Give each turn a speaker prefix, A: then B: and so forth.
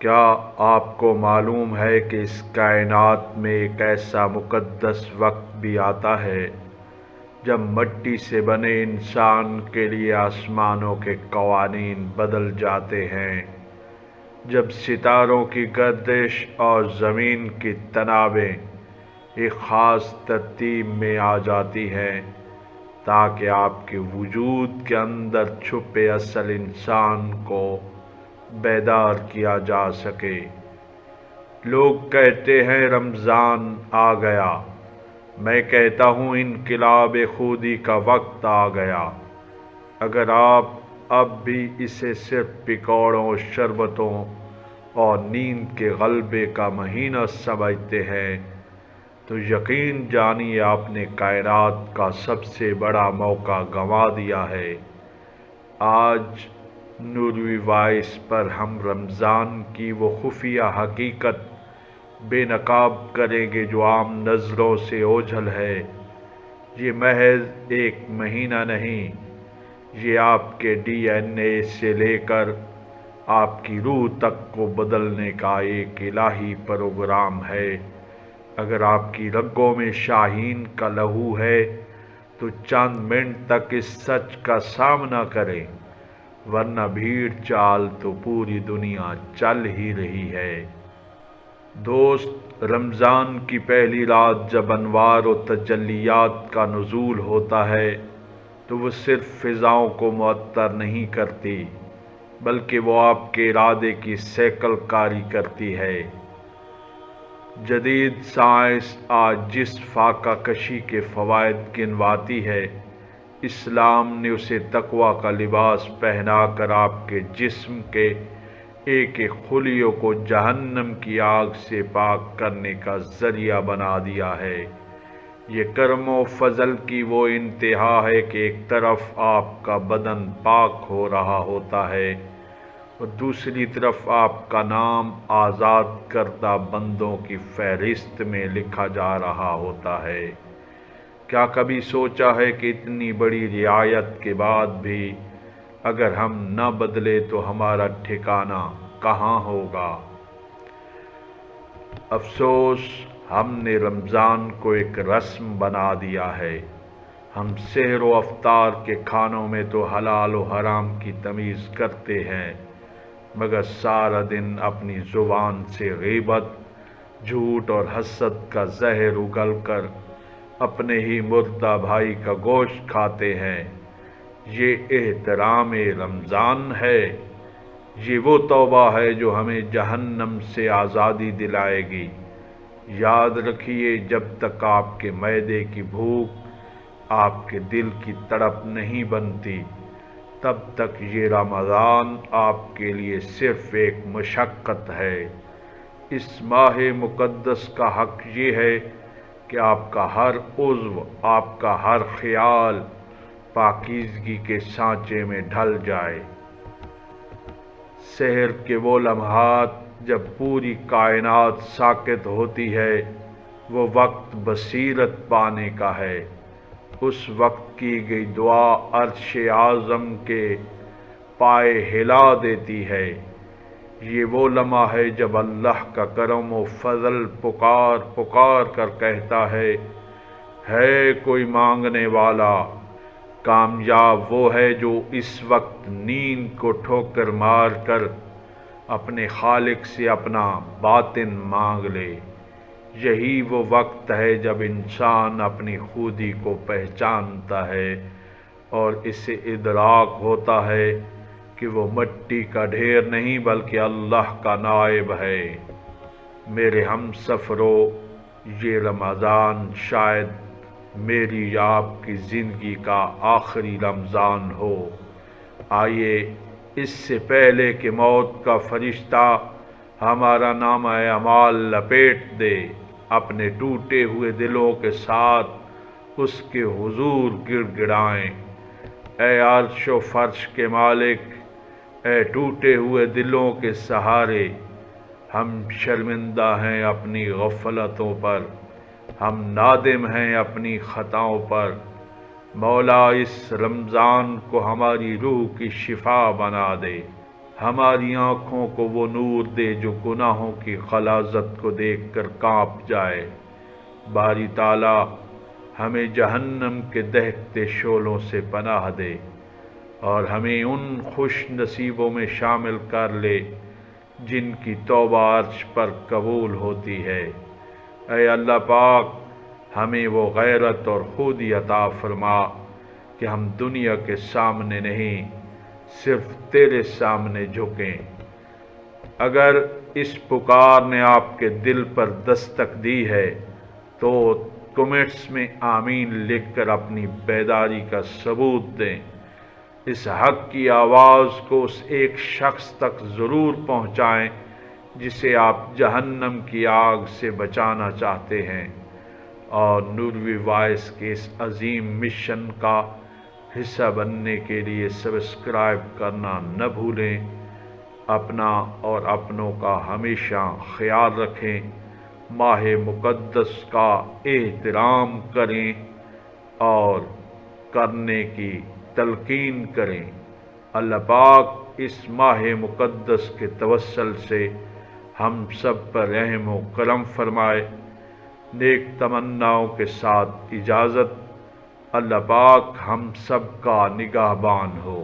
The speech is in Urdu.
A: کیا آپ کو معلوم ہے کہ اس کائنات میں ایک ایسا مقدس وقت بھی آتا ہے جب مٹی سے بنے انسان کے لیے آسمانوں کے قوانین بدل جاتے ہیں، جب ستاروں کی گردش اور زمین کی تنابیں ایک خاص ترتیب میں آ جاتی ہیں تاکہ آپ کے وجود کے اندر چھپے اصل انسان کو بیدار کیا جا سکے۔ لوگ کہتے ہیں رمضان آ گیا، میں کہتا ہوں انقلاب خودی کا وقت آ گیا۔ اگر آپ اب بھی اسے صرف پکوڑوں، شربتوں اور نیند کے غلبے کا مہینہ سمجھتے ہیں تو یقین جانیے آپ نے کائنات کا سب سے بڑا موقع گنوا دیا ہے۔ آج نوروی وائس پر ہم رمضان کی وہ خفیہ حقیقت بے نقاب کریں گے جو عام نظروں سے اوجھل ہے۔ یہ محض ایک مہینہ نہیں، یہ آپ کے ڈی این اے سے لے کر آپ کی روح تک کو بدلنے کا ایک الہی پروگرام ہے۔ اگر آپ کی رگوں میں شاہین کا لہو ہے تو چند منٹ تک اس سچ کا سامنا کریں، ورنہ بھیڑ چال تو پوری دنیا چل ہی رہی ہے۔ دوست، رمضان کی پہلی رات جب انوار و تجلیات کا نزول ہوتا ہے تو وہ صرف فضاؤں کو معطر نہیں کرتی بلکہ وہ آپ کے ارادے کی سیکل کاری کرتی ہے۔ جدید سائنس آج جس فاقہ کشی کے فوائد گنواتی ہے، اسلام نے اسے تقویٰ کا لباس پہنا کر آپ کے جسم کے ایک ایک خلیوں کو جہنم کی آگ سے پاک کرنے کا ذریعہ بنا دیا ہے۔ یہ کرم و فضل کی وہ انتہا ہے کہ ایک طرف آپ کا بدن پاک ہو رہا ہوتا ہے اور دوسری طرف آپ کا نام آزاد کردہ بندوں کی فہرست میں لکھا جا رہا ہوتا ہے۔ کیا کبھی سوچا ہے کہ اتنی بڑی رعایت کے بعد بھی اگر ہم نہ بدلے تو ہمارا ٹھکانہ کہاں ہوگا؟ افسوس، ہم نے رمضان کو ایک رسم بنا دیا ہے۔ ہم سحر و افطار کے کھانوں میں تو حلال و حرام کی تمیز کرتے ہیں، مگر سارا دن اپنی زبان سے غیبت، جھوٹ اور حسد کا زہر اگل کر اپنے ہی مردہ بھائی کا گوشت کھاتے ہیں۔ یہ احترام رمضان ہے؟ یہ وہ توبہ ہے جو ہمیں جہنم سے آزادی دلائے گی؟ یاد رکھیے، جب تک آپ کے معدے کی بھوک آپ کے دل کی تڑپ نہیں بنتی، تب تک یہ رمضان آپ کے لیے صرف ایک مشقت ہے۔ اس ماہ مقدس کا حق یہ ہے کہ آپ کا ہر عضو، آپ کا ہر خیال پاکیزگی کے سانچے میں ڈھل جائے۔ سحر کے وہ لمحات جب پوری کائنات ساکت ہوتی ہے، وہ وقت بصیرت پانے کا ہے۔ اس وقت کی گئی دعا عرش اعظم کے پائے ہلا دیتی ہے۔ یہ وہ لمحہ ہے جب اللہ کا کرم و فضل پکار پکار کر کہتا ہے کوئی مانگنے والا؟ کامیاب وہ ہے جو اس وقت نیند کو ٹھوکر مار کر اپنے خالق سے اپنا باطن مانگ لے۔ یہی وہ وقت ہے جب انسان اپنی خودی کو پہچانتا ہے اور اسے ادراک ہوتا ہے کہ وہ مٹی کا ڈھیر نہیں بلکہ اللہ کا نائب ہے۔ میرے ہم سفروں، یہ رمضان شاید میری یا آپ کی زندگی کا آخری رمضان ہو۔ آئیے، اس سے پہلے کہ موت کا فرشتہ ہمارا نامہ اعمال لپیٹ دے، اپنے ٹوٹے ہوئے دلوں کے ساتھ اس کے حضور گڑ گڑائیں۔ اے عرش و فرش کے مالک، اے ٹوٹے ہوئے دلوں کے سہارے، ہم شرمندہ ہیں اپنی غفلتوں پر، ہم نادم ہیں اپنی خطاؤں پر۔ مولا، اس رمضان کو ہماری روح کی شفا بنا دے۔ ہماری آنکھوں کو وہ نور دے جو گناہوں کی غلاظت کو دیکھ کر کانپ جائے۔ باری تعالیٰ ہمیں جہنم کے دہکتے شعلوں سے پناہ دے اور ہمیں ان خوش نصیبوں میں شامل کر لے جن کی توبہ عرش پر قبول ہوتی ہے۔ اے اللہ پاک، ہمیں وہ غیرت اور خودی عطا فرما کہ ہم دنیا کے سامنے نہیں، صرف تیرے سامنے جھکیں۔ اگر اس پکار نے آپ کے دل پر دستک دی ہے تو کمنٹس میں آمین لکھ کر اپنی بیداری کا ثبوت دیں۔ اس حق کی آواز کو اس ایک شخص تک ضرور پہنچائیں جسے آپ جہنم کی آگ سے بچانا چاہتے ہیں، اور نوروی وائس کے اس عظیم مشن کا حصہ بننے کے لیے سبسکرائب کرنا نہ بھولیں۔ اپنا اور اپنوں کا ہمیشہ خیال رکھیں، ماہ مقدس کا احترام کریں اور کرنے کی تلقین کریں۔ اللہ پاک اس ماہ مقدس کے توسل سے ہم سب پر رحم و کرم فرمائے۔ نیک تمناؤں کے ساتھ اجازت۔ اللہ پاک ہم سب کا نگہبان ہو۔